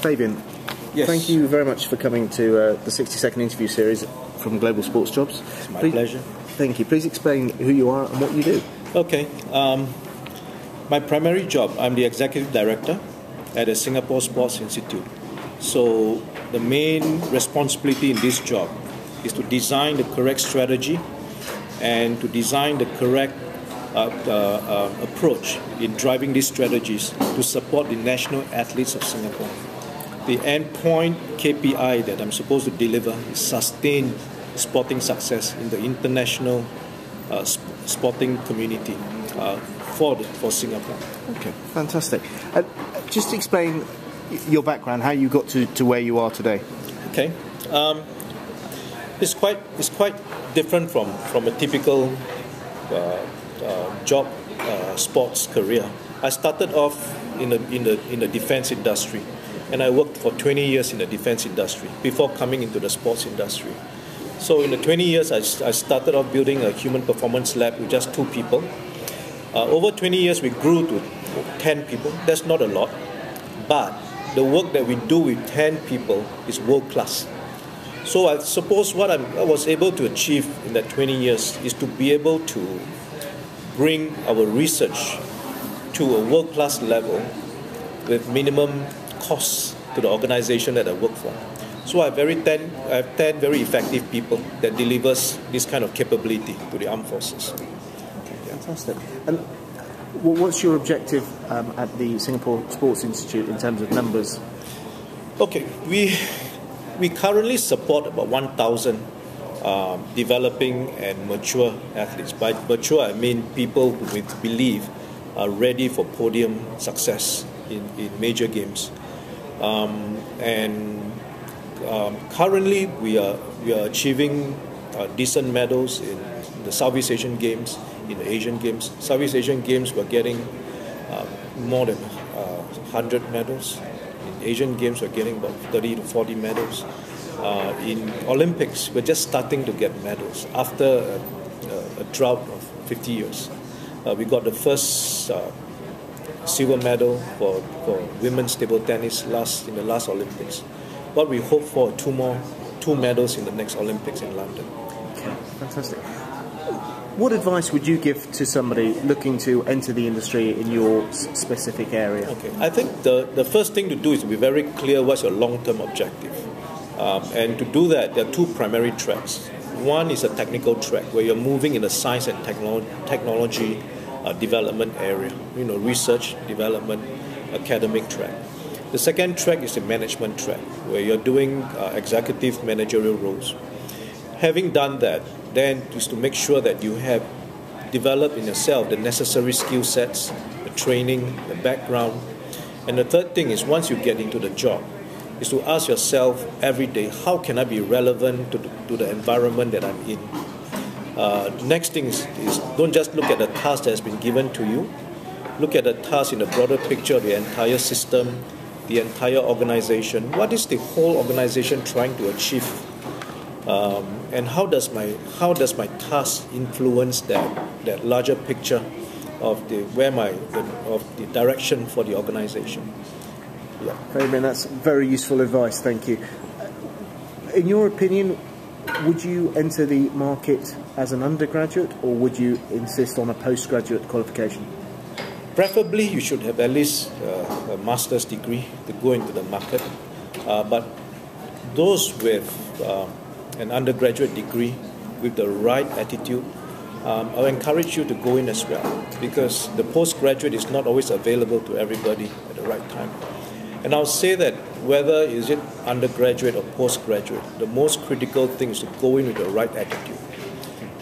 Fabian, yes. Thank you very much for coming to the 60-second interview series from Global Sports Jobs. It's my pleasure. Thank you. Please explain who you are and what you do. Okay. My primary job, I'm the Executive Director at the Singapore Sports Institute. So the main responsibility in this job is to design the correct strategy and to design the correct approach in driving these strategies to support the national athletes of Singapore. The endpoint KPI that I'm supposed to deliver is sustained sporting success in the international sporting community for Singapore. Okay, fantastic. Just explain your background, how you got to where you are today. Okay, it's quite different from a typical job sports career. I started off in the defense industry, and I worked for 20 years in the defense industry before coming into the sports industry. So in the 20 years, I started off building a human performance lab with just 2 people. Over 20 years, we grew to 10 people. That's not a lot, but the work that we do with 10 people is world class. So I suppose what I was able to achieve in that 20 years is to be able to bring our research to a world-class level with minimum costs to the organization that I work for. So I have 10 very effective people that delivers this kind of capability to the armed forces. Fantastic. And what's your objective at the Singapore Sports Institute in terms of numbers? Okay, we currently support about 1,000 developing and mature athletes. By mature, I mean people who we believe are ready for podium success in major games. Currently, we are achieving decent medals in the Southeast Asian Games, in the Asian Games. Southeast Asian Games, we're getting more than 100 medals. In Asian Games, we're getting about 30 to 40 medals. In Olympics, we're just starting to get medals after a drought of 50 years. We got the first silver medal for women's table tennis in the last Olympics. What we hope for are 2 medals in the next Olympics in London. Okay, fantastic. What advice would you give to somebody looking to enter the industry in your specific area? Okay, I think the first thing to do is to be very clear what's your long-term objective. And to do that, there are 2 primary tracks. One is a technical track where you're moving in the science and technology development area, research, development, academic track. The second track is the management track where you're doing executive managerial roles. Having done that, then is to make sure that you have developed in yourself the necessary skill sets, the training, the background. And the third thing is once you get into the job, is to ask yourself every day, how can I be relevant to the environment that I'm in? Next thing is don't just look at the task that has been given to you. Look at the task in the broader picture of the entire system, the entire organization. What is the whole organization trying to achieve? And how does my task influence that larger picture of the direction for the organization? Yeah, Fabian, that's very useful advice. Thank you. In your opinion, would you enter the market as an undergraduate, or would you insist on a postgraduate qualification? Preferably, you should have at least a master's degree to go into the market. But those with an undergraduate degree with the right attitude, I'll encourage you to go in as well, because the postgraduate is not always available to everybody at the right time. And I'll say that whether is it undergraduate or postgraduate, the most critical thing is to go in with the right attitude.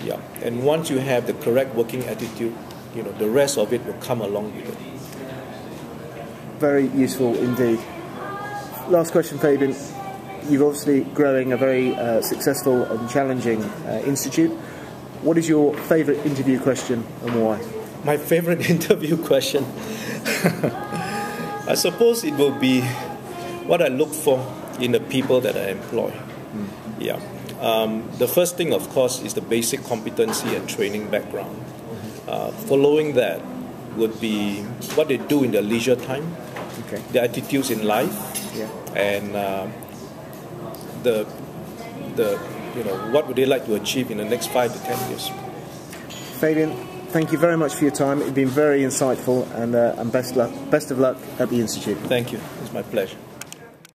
Yeah. And once you have the correct working attitude, the rest of it will come along with it. Very useful indeed. Last question, Fabian. You're obviously growing a very successful and challenging institute. What is your favourite interview question and why? My favourite interview question? I suppose it will be what I look for in the people that I employ. Yeah. The first thing, of course, is the basic competency and training background. Following that would be what they do in their leisure time. Okay. their attitudes in life, Yeah. and the what would they like to achieve in the next 5 to 10 years. Fabian, thank you very much for your time. It's been very insightful, and best of luck at the Institute. Thank you. It's my pleasure.